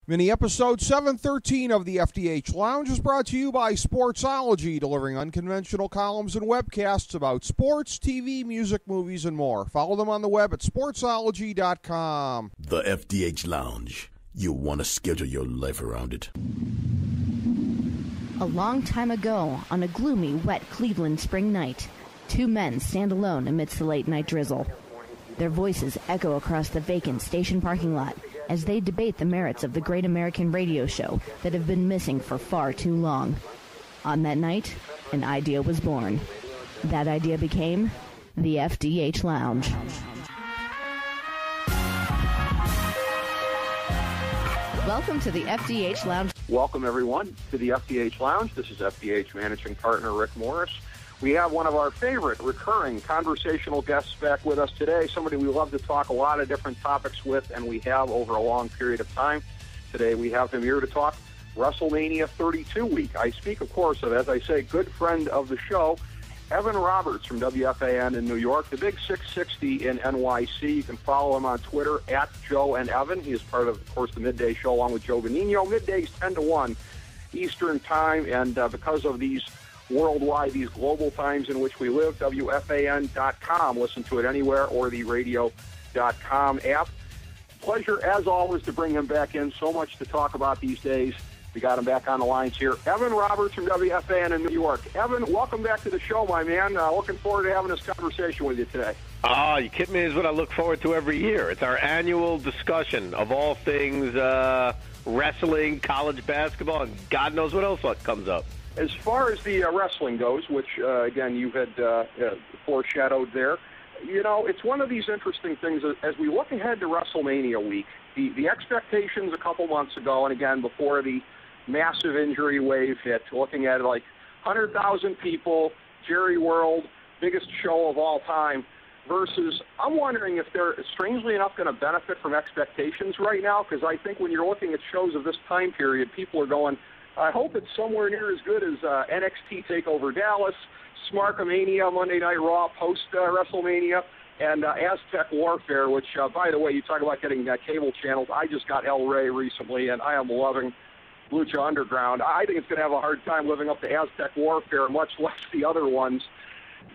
Mini episode 713 of the FDH Lounge is brought to you by Sportsology, delivering unconventional columns and webcasts about sports, TV, music, movies, and more. Follow them on the web at sportsology.com. The FDH Lounge. You'll want to schedule your life around it. A long time ago, on a gloomy, wet Cleveland spring night, two men stand alone amidst the late-night drizzle. Their voices echo across the vacant station parking lot as they debate the merits of the great American radio show that have been missing for far too long. On that night, an idea was born. That idea became the FDH Lounge. Welcome to the FDH Lounge. Welcome, everyone, to the FDH Lounge. This is FDH Managing Partner Rick Morris. We have one of our favorite recurring conversational guests back with us today, somebody we love to talk a lot of different topics with, and we have over a long period of time. Today we have him here to talk WrestleMania 32 week. I speak, of course, of, as I say, good friend of the show, Evan Roberts from WFAN in New York, the Big 660 in NYC. You can follow him on Twitter at Joe and Evan. He is part of course, the Midday Show along with Joe Benigno. Middays 10 to 1 Eastern Time, and because of these worldwide, these global times in which we live, WFAN.com. Listen to it anywhere, or the radio.com app. Pleasure, as always, to bring him back in. So much to talk about these days. We got him back on the lines here. Evan Roberts from WFAN in New York. Evan, welcome back to the show, my man. Looking forward to having this conversation with you today. Oh, you kidding me? Is what I look forward to every year. It's our annual discussion of all things wrestling, college basketball, and God knows what else comes up. As far as the wrestling goes, which, again, you had foreshadowed there, you know, it's one of these interesting things. As we look ahead to WrestleMania week, the expectations a couple months ago, and again, before the massive injury wave hit, looking at it like 100,000 people, Jerry World, biggest show of all time, versus I'm wondering if they're, strangely enough, going to benefit from expectations right now, because I think when you're looking at shows of this time period, people are going, I hope it's somewhere near as good as NXT TakeOver Dallas, Smarkamania, Monday Night Raw, post-WrestleMania, and Aztec Warfare, which, by the way, you talk about getting cable channels. I just got El Rey recently, and I am loving Lucha Underground. I think it's going to have a hard time living up to Aztec Warfare, much less the other ones.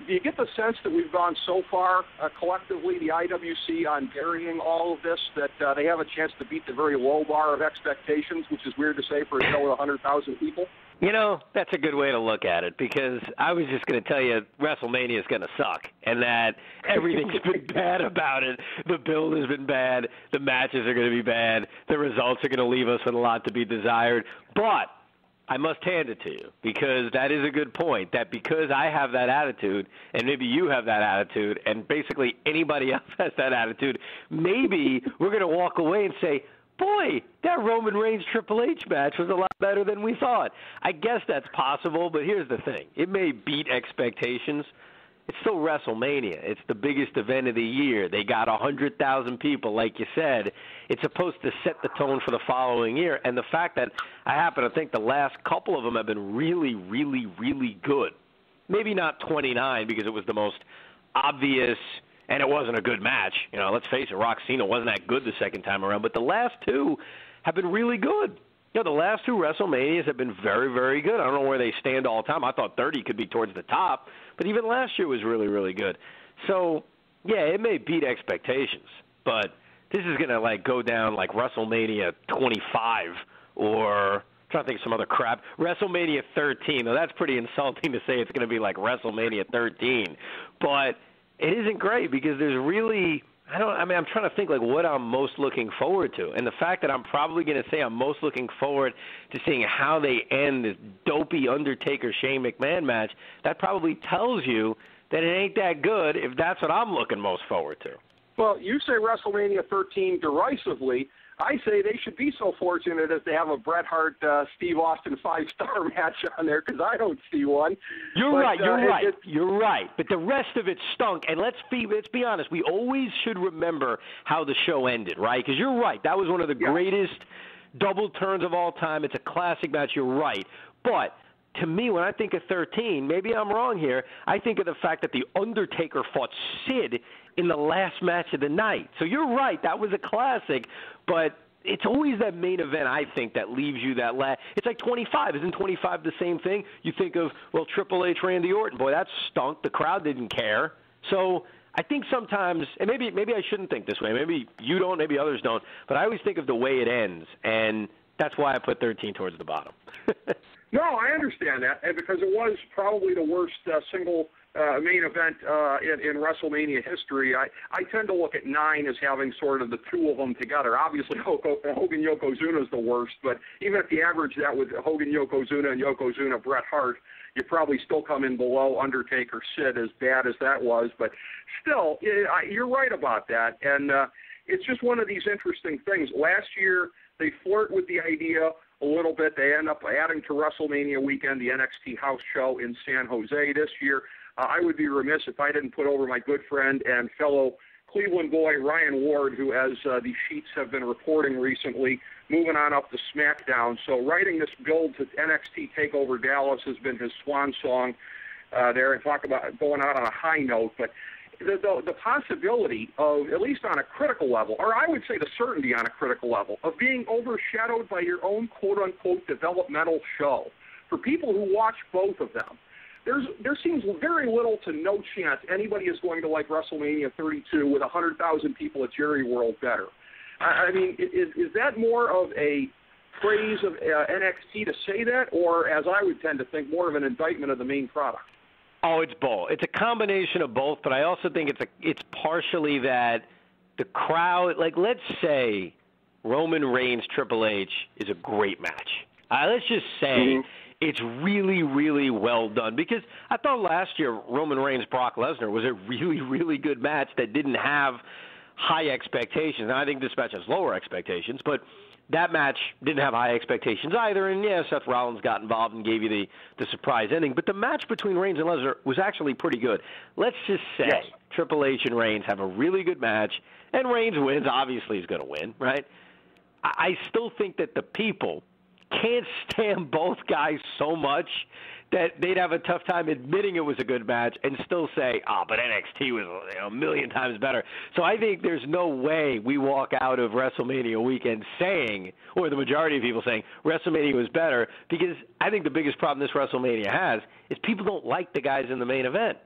Do you get the sense that we've gone so far collectively, the IWC, on burying all of this, that they have a chance to beat the very low bar of expectations, which is weird to say for a show with 100,000 people? You know, that's a good way to look at it, because I was just going to tell you WrestleMania is going to suck, and that everything's been bad about it. The build has been bad. The matches are going to be bad. The results are going to leave us with a lot to be desired. But I must hand it to you, because that is a good point, that because I have that attitude, and maybe you have that attitude, and basically anybody else has that attitude, maybe we're going to walk away and say, boy, that Roman Reigns Triple H match was a lot better than we thought. I guess that's possible, but here's the thing. It may beat expectations. It's still WrestleMania. It's the biggest event of the year. They got 100,000 people, like you said. It's supposed to set the tone for the following year. And the fact that I happen to think the last couple of them have been really, really, really good. Maybe not 29, because it was the most obvious, and it wasn't a good match. You know, let's face it, Rock Cena wasn't that good the second time around. But the last two have been really good. You know, the last two WrestleManias have been very, very good. I don't know where they stand all the time. I thought 30 could be towards the top, but even last year was really, really good. So, yeah, it may beat expectations, but this is going to, like, go down like WrestleMania 25 or, I'm trying to think of some other crap, WrestleMania 13. Now, that's pretty insulting to say it's going to be like WrestleMania 13, but it isn't great because there's really – I'm trying to think like what I'm most looking forward to. And the fact that I'm probably going to say I'm most looking forward to seeing how they end this dopey Undertaker-Shane McMahon match, that probably tells you that it ain't that good if that's what I'm looking most forward to. Well, you say WrestleMania 13 derisively. I say they should be so fortunate as to have a Bret Hart, Steve Austin 5-star match on there, because I don't see one. You're right. But the rest of it stunk. And let's be honest, we always should remember how the show ended, right? Because you're right. That was one of the greatest double turns of all time. It's a classic match. You're right. But to me, when I think of 13, maybe I'm wrong here, I think of the fact that The Undertaker fought Sid in the last match of the night. So you're right, that was a classic, but it's always that main event, I think, that leaves you that it's like 25. Isn't 25 the same thing? You think of, well, Triple H, Randy Orton. Boy, that stunk. The crowd didn't care. So I think sometimes, and maybe I shouldn't think this way. Maybe you don't, maybe others don't. But I always think of the way it ends, and that's why I put 13 towards the bottom. No, I understand that, and because it was probably the worst single main event in WrestleMania history. I tend to look at 9 as having sort of the two of them together. Obviously, Hogan Yokozuna is the worst, but even if you average that with Hogan Yokozuna and Yokozuna Bret Hart, you probably still come in below Undertaker Sid, as bad as that was. But still, you're right about that, and it's just one of these interesting things. Last year, they flirt with the idea a little bit. They end up adding to WrestleMania weekend the NXT house show in San Jose this year. I would be remiss if I didn't put over my good friend and fellow Cleveland boy Ryan Ward, who, as the sheets have been reporting recently, moving on up to SmackDown. So writing this build to NXT TakeOver Dallas has been his swan song there, and talk about going out on a high note. But the possibility of, at least on a critical level, or I would say the certainty on a critical level, of being overshadowed by your own quote-unquote developmental show, for people who watch both of them, there seems very little to no chance anybody is going to like WrestleMania 32 with 100,000 people at Jerry World better. I mean, is that more of a praise of NXT to say that, or, as I would tend to think, more of an indictment of the main product? Oh, it's both. It's a combination of both, but I also think it's partially that the crowd, like, let's say Roman Reigns Triple H is a great match. Let's just say it's really, really well done, because I thought last year Roman Reigns Brock Lesnar was a really, really good match that didn't have high expectations. And I think this match has lower expectations, but that match didn't have high expectations either. And, yeah, Seth Rollins got involved and gave you the surprise ending. But the match between Reigns and Lesnar was actually pretty good. Let's just say Triple H and Reigns have a really good match, and Reigns wins. Obviously he's going to win, right? I still think that the people can't stand both guys so much that they'd have a tough time admitting it was a good match and still say, but NXT was a million times better. So I think there's no way we walk out of WrestleMania weekend saying, or the majority of people saying, WrestleMania was better, because I think the biggest problem this WrestleMania has is people don't like the guys in the main event.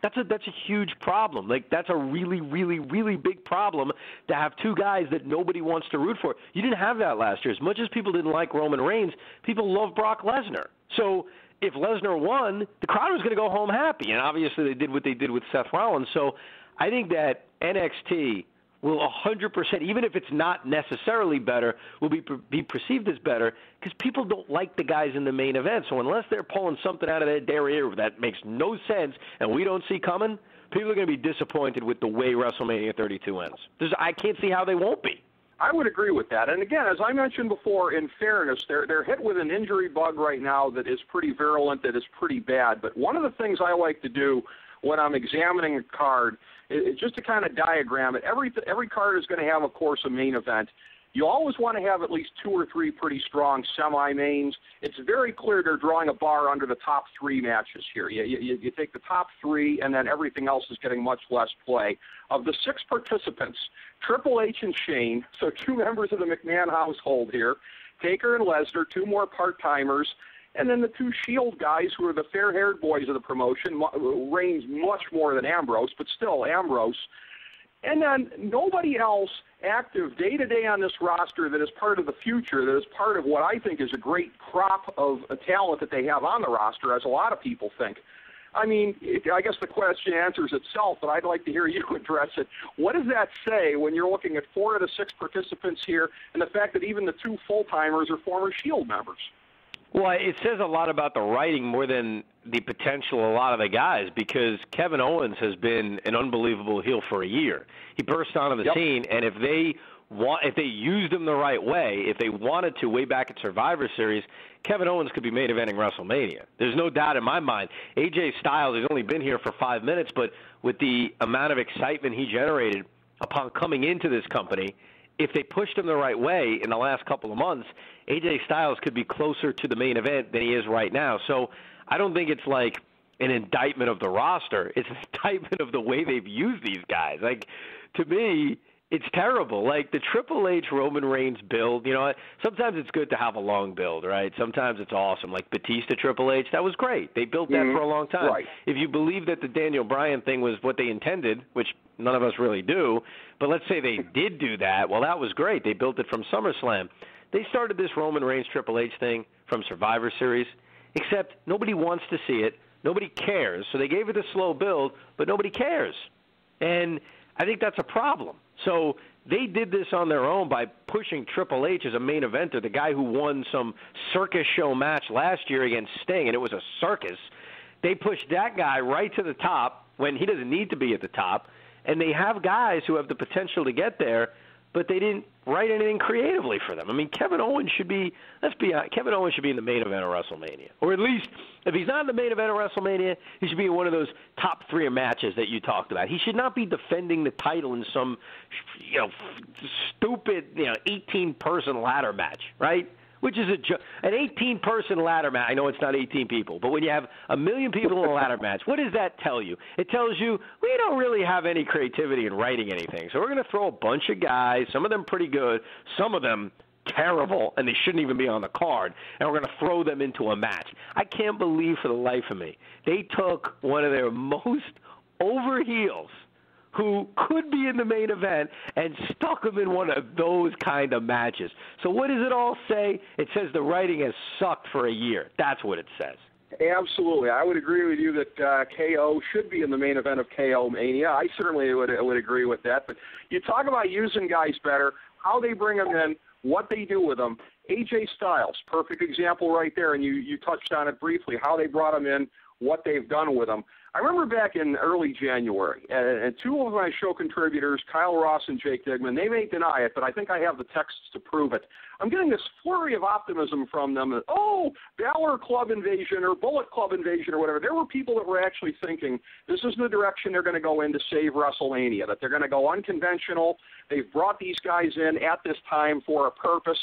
That's a huge problem. Like, that's a really, really, really big problem to have two guys that nobody wants to root for. You didn't have that last year. As much as people didn't like Roman Reigns, people love Brock Lesnar. So if Lesnar won, the crowd was going to go home happy. And obviously they did what they did with Seth Rollins. So I think that NXT will 100%, even if it's not necessarily better, will be perceived as better, because people don't like the guys in the main event. So unless they're pulling something out of their derriere that makes no sense and we don't see coming, people are going to be disappointed with the way WrestleMania 32 ends. I can't see how they won't be. I would agree with that. And again, as I mentioned before, in fairness, they're hit with an injury bug right now that is pretty virulent, that is pretty bad. But one of the things I like to do when I'm examining a card is just to kind of diagram it. Every card is going to have, of course, a main event. You always want to have at least 2 or 3 pretty strong semi-mains. It's very clear they're drawing a bar under the top 3 matches here. You take the top 3, and then everything else is getting much less play. Of the 6 participants, Triple H and Shane, so 2 members of the McMahon household here, Taker and Lesnar, 2 more part-timers, and then the 2 Shield guys who are the fair-haired boys of the promotion, Reigns much more than Ambrose, but still Ambrose. And then nobody else active day-to-day on this roster that is part of the future, that is part of what I think is a great crop of talent that they have on the roster, as a lot of people think. I mean, I guess the question answers itself, but I'd like to hear you address it. What does that say when you're looking at 4 of the 6 participants here, and the fact that even the 2 full-timers are former Shield members? Well, it says a lot about the writing more than the potential of a lot of the guys, because Kevin Owens has been an unbelievable heel for a year. He burst onto the scene, and if they used him the right way, if they wanted to, way back at Survivor Series, Kevin Owens could be main eventing WrestleMania. There's no doubt in my mind. AJ Styles has only been here for 5 minutes, but with the amount of excitement he generated upon coming into this company, if they pushed him the right way in the last couple of months, AJ Styles could be closer to the main event than he is right now. So I don't think it's like an indictment of the roster. It's an indictment of the way they've used these guys. Like, to me, It's terrible. Like the Triple H Roman Reigns build, sometimes it's good to have a long build, right? Sometimes it's awesome. Like Batista Triple H, that was great. They built that for a long time. Right. If you believe that the Daniel Bryan thing was what they intended, which none of us really do, but let's say they did do that, well, that was great. They built it from SummerSlam. They started this Roman Reigns Triple H thing from Survivor Series, except nobody wants to see it. Nobody cares. So they gave it a slow build, but nobody cares. And I think that's a problem. So they did this on their own by pushing Triple H as a main eventer, the guy who won some circus show match last year against Sting, and it was a circus. They pushed that guy right to the top when he doesn't need to be at the top, and they have guys who have the potential to get there, but they didn't write anything creatively for them. I mean, Kevin Owens should be Kevin Owens should be in the main event of WrestleMania. Or at least, if he's not in the main event of WrestleMania, he should be in one of those top 3 matches that you talked about. He should not be defending the title in some, stupid, 18-person ladder match, right? Which is an 18-person ladder match. I know it's not 18 people, but when you have 1 million people in a ladder match, what does that tell you? It tells you we don't really have any creativity in writing anything. So we're going to throw a bunch of guys, some of them pretty good, some of them terrible, and they shouldn't even be on the card, and we're going to throw them into a match. I can't believe for the life of me they took one of their most over heels who could be in the main event and stuck him in one of those kind of matches. So what does it all say? It says the writing has sucked for a year. That's what it says. Absolutely. I would agree with you that KO should be in the main event of KO Mania. I certainly would agree with that. But you talk about using guys better, how they bring them in, what they do with them. AJ Styles, perfect example right there, and you touched on it briefly, how they brought him in, what they've done with him. I remember back in early January, and 2 of my show contributors, Kyle Ross and Jake Digman, they may deny it, but I think I have the texts to prove it. I'm getting this flurry of optimism from them that, Balor Club Invasion or Bullet Club Invasion or whatever. There were people that were actually thinking this is the direction they're going to go in to save WrestleMania, that they're going to go unconventional. They've brought these guys in at this time for a purpose.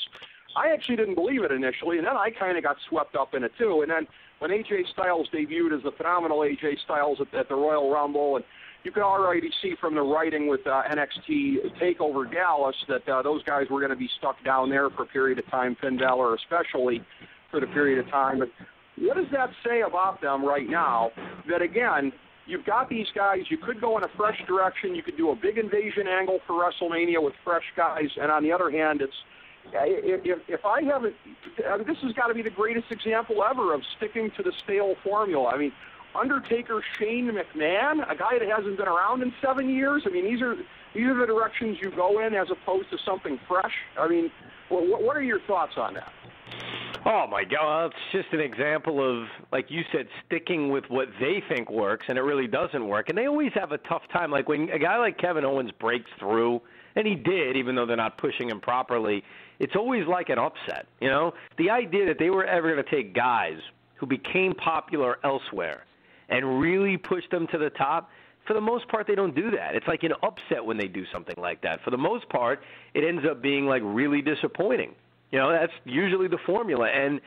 I actually didn't believe it initially, and then I kind of got swept up in it too. And then when AJ Styles debuted as the phenomenal AJ Styles at the Royal Rumble, and you could already see from the writing with NXT TakeOver Dallas that those guys were going to be stuck down there for a period of time, Finn Balor especially for the period of time. But what does that say about them right now? That, again, you've got these guys. You could go in a fresh direction. You could do a big invasion angle for WrestleMania with fresh guys. And on the other hand, if I haven't, this has got to be the greatest example ever of sticking to the stale formula. I mean, Undertaker, Shane McMahon, a guy that hasn't been around in 7 years. I mean, these are the directions you go in as opposed to something fresh. I mean, what are your thoughts on that? Oh, my God. It's just an example of, like you said, sticking with what they think works, and it really doesn't work. And they always have a tough time. Like when a guy like Kevin Owens breaks through, and he did, even though they're not pushing him properly, it's always like an upset. The idea that they were ever going to take guys who became popular elsewhere and really push them to the top, for the most part, they don't do that. It's like an upset when they do something like that. For the most part, it ends up being, like, really disappointing. That's usually the formula. And,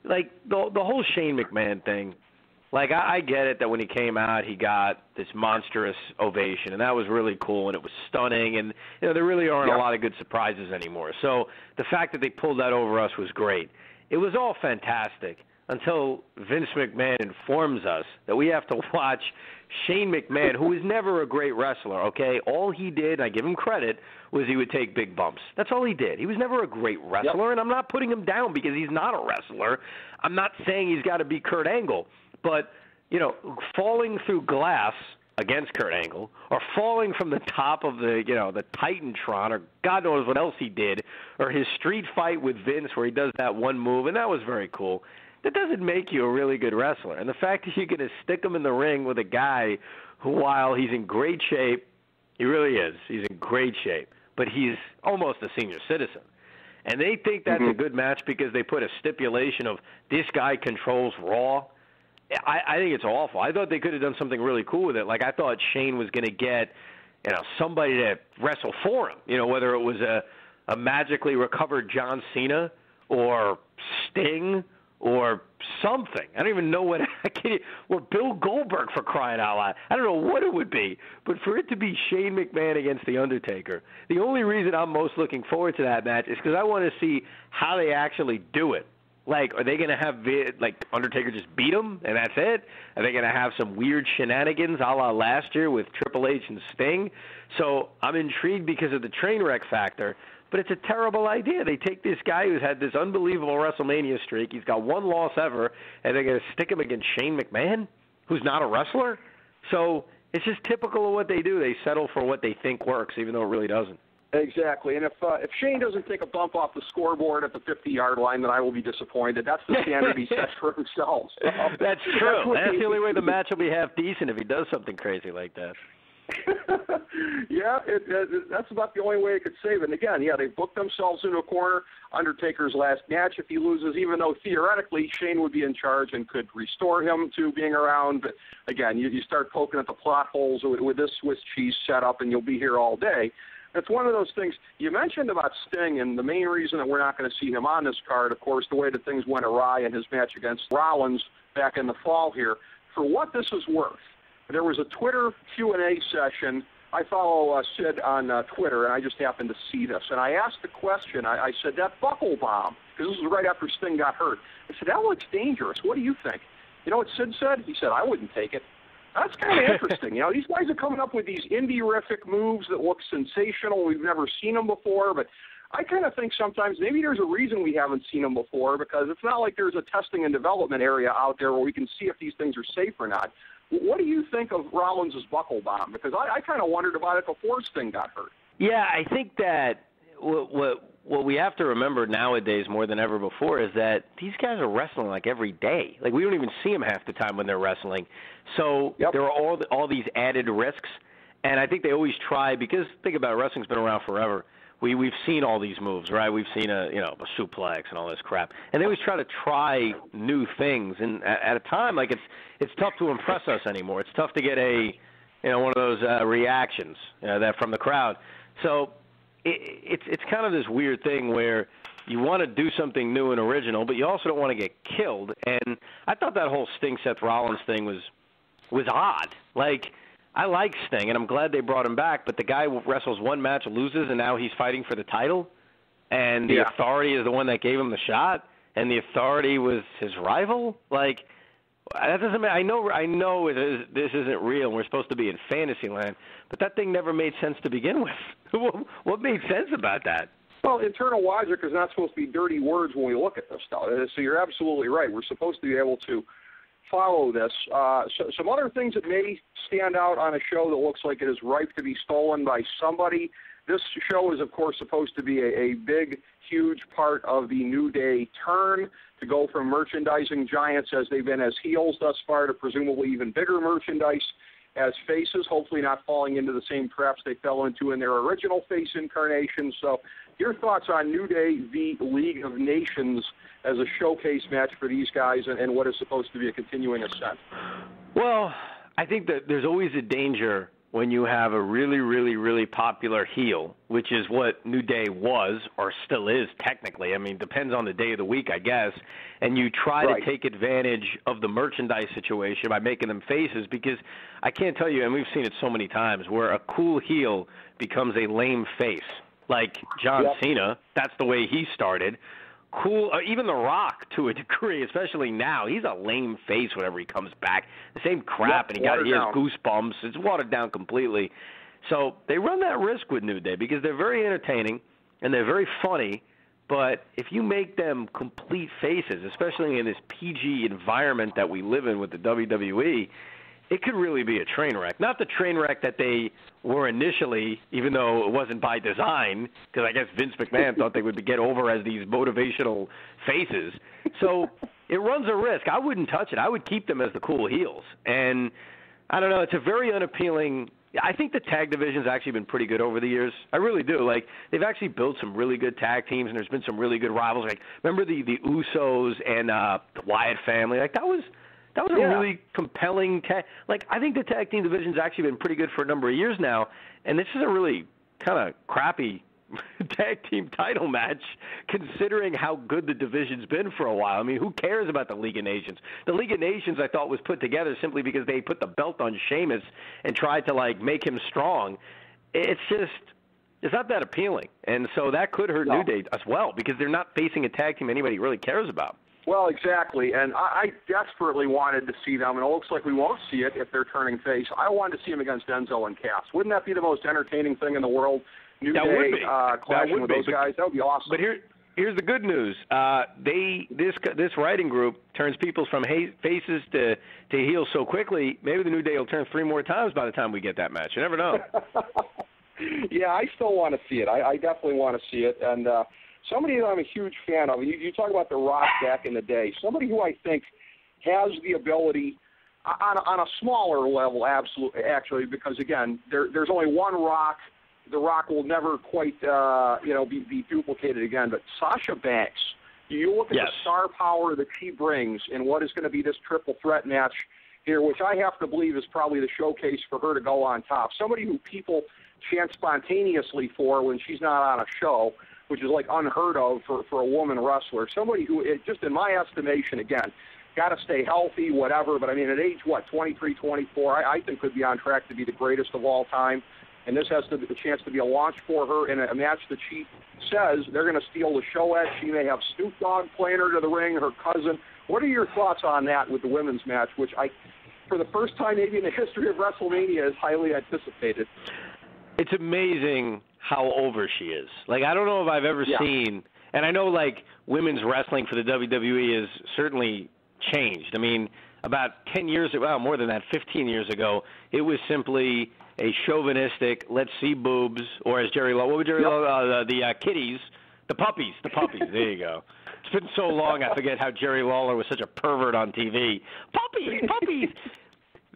like, the whole Shane McMahon thing, like, I get it that when he came out, he got this monstrous ovation, and that was really cool, and it was stunning, and, there really aren't a lot of good surprises anymore. So the fact that they pulled that over us was great. It was all fantastic until Vince McMahon informs us that we have to watch Shane McMahon, who was never a great wrestler, okay? All he did, I give him credit, was he would take big bumps. That's all he did. He was never a great wrestler, and I'm not putting him down because he's not a wrestler. I'm not saying he's got to be Kurt Angle. But, falling through glass against Kurt Angle or falling from the top of the Titantron or God knows what else he did, or his street fight with Vince where he does that one move, and that was very cool. That doesn't make you a really good wrestler. And the fact that you're going to stick him in the ring with a guy who, while he's in great shape, he really is. He's in great shape. But he's almost a senior citizen. And they think that's a good match because they put a stipulation of this guy controls Raw. I think it's awful. I thought they could have done something really cool with it. Like, I thought Shane was going to get, somebody to wrestle for him. Whether it was a magically recovered John Cena or Sting or something. I don't even know what or Bill Goldberg, for crying out loud. I don't know what it would be, but for it to be Shane McMahon against The Undertaker, the only reason I'm most looking forward to that match is because I want to see how they actually do it. Like, are they going to have, Undertaker just beat him, and that's it? Are they going to have some weird shenanigans a la last year with Triple H and Sting? So I'm intrigued because of the train wreck factor, but it's a terrible idea. They take this guy who's had this unbelievable WrestleMania streak. He's got one loss ever, and they're going to stick him against Shane McMahon, who's not a wrestler? So it's just typical of what they do. They settle for what they think works, even though it really doesn't. Exactly, and if Shane doesn't take a bump off the scoreboard at the 50-yard line, then I will be disappointed. That's the standard he sets for himself. So. That's true. That's the only way the match will be half decent if he does something crazy like that. Yeah, that's about the only way it could save it. And again, they booked themselves into a corner. Undertaker's last match, if he loses, even though theoretically Shane would be in charge and could restore him to being around. But again, you start poking at the plot holes with this Swiss cheese setup, and you'll be here all day. It's one of those things. You mentioned about Sting, and the main reason that we're not going to see him on this card, of course, the way that things went awry in his match against Rollins back in the fall here. For what this is worth, there was a Twitter Q&A session. I follow Sid on Twitter, and I just happened to see this. And I asked the question. I said, that buckle bomb, because this was right after Sting got hurt. I said, that looks dangerous. What do you think? You know what Sid said? He said, I wouldn't take it. That's kind of interesting. These guys are coming up with these indie-rific moves that look sensational. We've never seen them before, but I kind of think sometimes maybe there's a reason we haven't seen them before, because it's not like there's a testing and development area out there where we can see if these things are safe or not. What do you think of Rollins' buckle bomb? Because I kind of wondered about it before Sting got hurt. Yeah, I think that what we have to remember nowadays more than ever before is that these guys are wrestling like every day. Like, we don't even see them half the time when they're wrestling. So there are all these added risks, and I think they always try, because think about it, wrestling's been around forever. We've seen all these moves, right? We've seen a suplex and all this crap, and they always try new things. And at a time, like, it's tough to impress us anymore. It's tough to get one of those reactions that from the crowd. So it's kind of this weird thing where you want to do something new and original, but you also don't want to get killed. And I thought that whole Sting Seth Rollins thing was odd. Like, I like Sting, and I'm glad they brought him back, but the guy wrestles one match, loses, and now he's fighting for the title, and the Authority is the one that gave him the shot, and the Authority was his rival? Like, that doesn't mean, I know this isn't real, and we're supposed to be in fantasy land, but that thing never made sense to begin with. What made sense about that? Well, internal logic is not supposed to be dirty words when we look at this stuff. So you're absolutely right. We're supposed to be able to follow this. Some other things that may stand out on a show that looks like it is ripe to be stolen by somebody. This show is, of course, supposed to be a big, huge part of the New Day turn to go from merchandising giants as they've been as heels thus far to presumably even bigger merchandise as faces, hopefully not falling into the same traps they fell into in their original face incarnation. So your thoughts on New Day v. League of Nations as a showcase match for these guys and what is supposed to be a continuing ascent? Well, I think that there's always a danger when you have a really, really, really popular heel, which is what New Day was or still is technically. I mean, depends on the day of the week, I guess. And you try to take advantage of the merchandise situation by making them faces, because I can't tell you, and we've seen it so many times, where a cool heel becomes a lame face. Like John Cena, that's the way he started. Cool, even The Rock to a degree, especially now. He's a lame face whenever he comes back. The same crap, and he has goosebumps. It's watered down completely. So they run that risk with New Day because they're very entertaining and they're very funny. But if you make them complete faces, especially in this PG environment that we live in with the WWE, it could really be a train wreck. Not the train wreck that they were initially, even though it wasn't by design, because I guess Vince McMahon thought they would get over as these motivational faces. So it runs a risk. I wouldn't touch it. I would keep them as the cool heels. And I don't know, it's a very unappealing. I think the tag division's actually been pretty good over the years. I really do. Like, they've actually built some really good tag teams, and there's been some really good rivals. Like, remember the Usos and the Wyatt family? Like, that was a really compelling tag. Like, I think the tag team division's actually been pretty good for a number of years now, and this is a really kind of crappy tag team title match, considering how good the division's been for a while. I mean, who cares about the League of Nations? The League of Nations, I thought, was put together simply because they put the belt on Sheamus and tried to, like, make him strong. It's not that appealing. And so that could hurt New Day as well, because they're not facing a tag team anybody really cares about. Well, exactly, and I desperately wanted to see them, and it looks like we won't see it if they're turning face. I wanted to see them against Enzo and Cass. Wouldn't that be the most entertaining thing in the world? New Day clashing with those guys. That would be awesome. But here's the good news. This writing group turns people from faces to heels so quickly, maybe the New Day will turn 3 more times by the time we get that match. You never know. Yeah, I still want to see it. I definitely want to see it, and somebody that I'm a huge fan of, you talk about The Rock back in the day, somebody who I think has the ability on a smaller level, actually, because, again, there's only one Rock. The Rock will never quite, be duplicated again. But Sasha Banks, you look at the star power that she brings in what is going to be this triple threat match here, which I have to believe is probably the showcase for her to go on top. Somebody who people chant spontaneously for when she's not on a show, which is like unheard of for a woman wrestler. Somebody who, just in my estimation, again, got to stay healthy, whatever. But, I mean, at age, 23, 24, I think could be on track to be the greatest of all time. And this has the chance to be a launch for her in a match that she says they're going to steal the show at. She may have Snoop Dogg playing her to the ring, her cousin. What are your thoughts on that with the women's match, which for the first time maybe in the history of WrestleMania, is highly anticipated? It's amazing how over she is. Like, I don't know if I've ever seen, and I know, like, women's wrestling for the WWE has certainly changed. I mean, about 10 years ago, well, more than that, 15 years ago, it was simply a chauvinistic, let's see boobs, or as Jerry Lawler, what would Jerry Lawler, the kitties, the puppies, there you go. It's been so long, I forget how Jerry Lawler was such a pervert on TV. Puppies!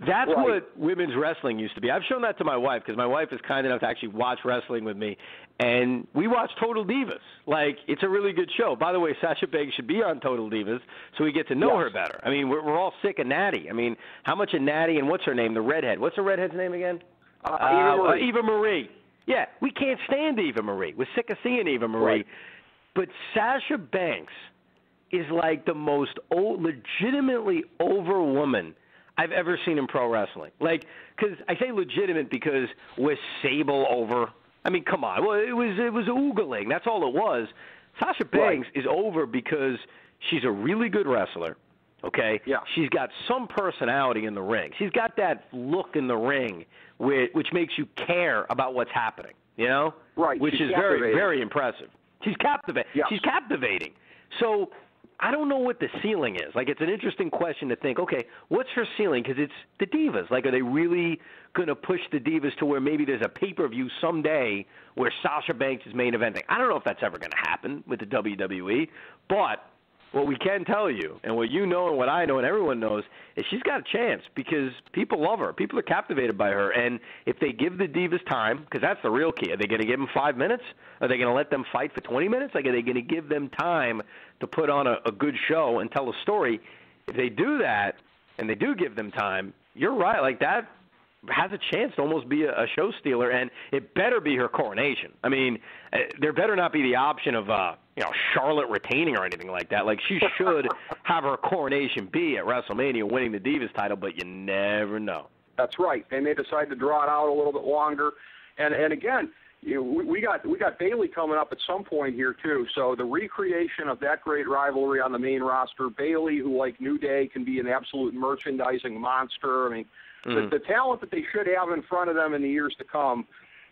That's what women's wrestling used to be. I've shown that to my wife, because my wife is kind enough to actually watch wrestling with me, and we watch Total Divas. Like, it's a really good show. By the way, Sasha Banks should be on Total Divas so we get to know her better. I mean, we're all sick of Natty. I mean, how much of Natty, and what's her name, the redhead? What's the redhead's name again? Eva Marie. Yeah, we can't stand Eva Marie. We're sick of seeing Eva Marie. Right. But Sasha Banks is like the most legitimately over woman I've ever seen in pro wrestling. Like, because I say legitimate because was Sable over? I mean, come on. Well, it was oogling. That's all it was. Sasha Banks is over because she's a really good wrestler. Okay? Yeah. She's got some personality in the ring. She's got that look in the ring which makes you care about what's happening, you know? Right. Which is very, very impressive. She's captivating. Yes. She's captivating. So I don't know what the ceiling is. Like, it's an interesting question to think, okay, what's her ceiling? Because it's the Divas. Like, are they really going to push the Divas to where maybe there's a pay-per-view someday where Sasha Banks is main eventing? I don't know if that's ever going to happen with the WWE, but what we can tell you, and what you know and what I know and everyone knows, is she's got a chance because people love her. People are captivated by her. And if they give the Divas time, because that's the real key, are they going to give them 5 minutes? Are they going to let them fight for 20 minutes? Like, are they going to give them time to put on a good show and tell a story? If they do that, and they do give them time, you're right. Like, that has a chance to almost be a show stealer, and it better be her coronation. I mean, there better not be the option of Charlotte retaining or anything like that. Like, she should have her coronation be at WrestleMania winning the Divas title, but you never know. That's right. They may decide to draw it out a little bit longer. And again, we got Bayley coming up at some point here too. So the recreation of that great rivalry on the main roster, Bayley, who like New Day can be an absolute merchandising monster. I mean, the talent that they should have in front of them in the years to come.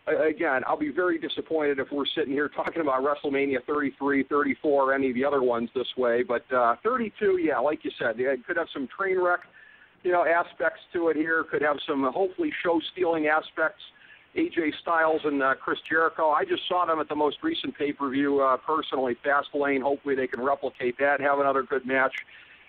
Again, I'll be very disappointed if we're sitting here talking about WrestleMania 33, 34, any of the other ones this way. But 32, yeah, like you said, it could have some train wreck, aspects to it here. Could have some hopefully show-stealing aspects. AJ Styles and Chris Jericho. I just saw them at the most recent pay-per-view personally, Fastlane. Hopefully they can replicate that and have another good match.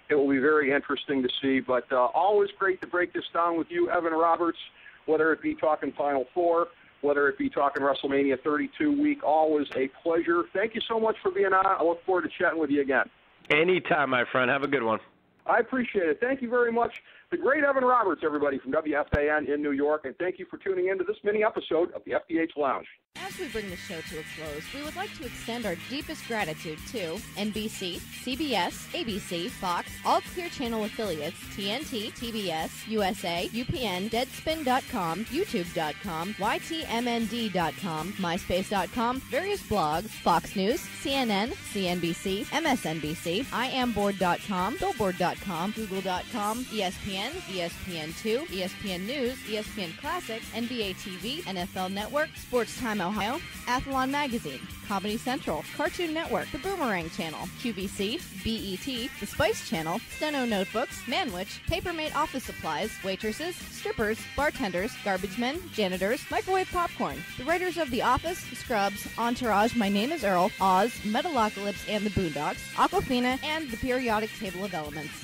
It will be very interesting to see. But always great to break this down with you, Evan Roberts, whether it be talking Final Four, whether it be talking WrestleMania 32 week. Always a pleasure. Thank you so much for being on. I look forward to chatting with you again. Anytime, my friend. Have a good one. I appreciate it. Thank you very much. The great Evan Roberts, everybody, from WFAN in New York, and thank you for tuning in to this mini episode of the FDH Lounge. As we bring the show to a close, we would like to extend our deepest gratitude to NBC, CBS, ABC, Fox, all Clear Channel affiliates, TNT, TBS, USA, UPN, Deadspin.com, YouTube.com, YTMND.com, MySpace.com, various blogs, Fox News, CNN, CNBC, MSNBC, IamBoard.com, Billboard.com, Google.com, ESPN, ESPN2, ESPN News, ESPN Classic, NBA TV, NFL Network, Sports Time Ohio, Athlon Magazine, Comedy Central, Cartoon Network, The Boomerang Channel, QVC, BET, The Spice Channel, Steno Notebooks, Manwich, Papermate Office Supplies, waitresses, strippers, bartenders, garbage men, janitors, microwave popcorn, the writers of The Office, Scrubs, Entourage, My Name is Earl, Oz, Metalocalypse and the Boondocks, Aquafina, and the Periodic Table of Elements.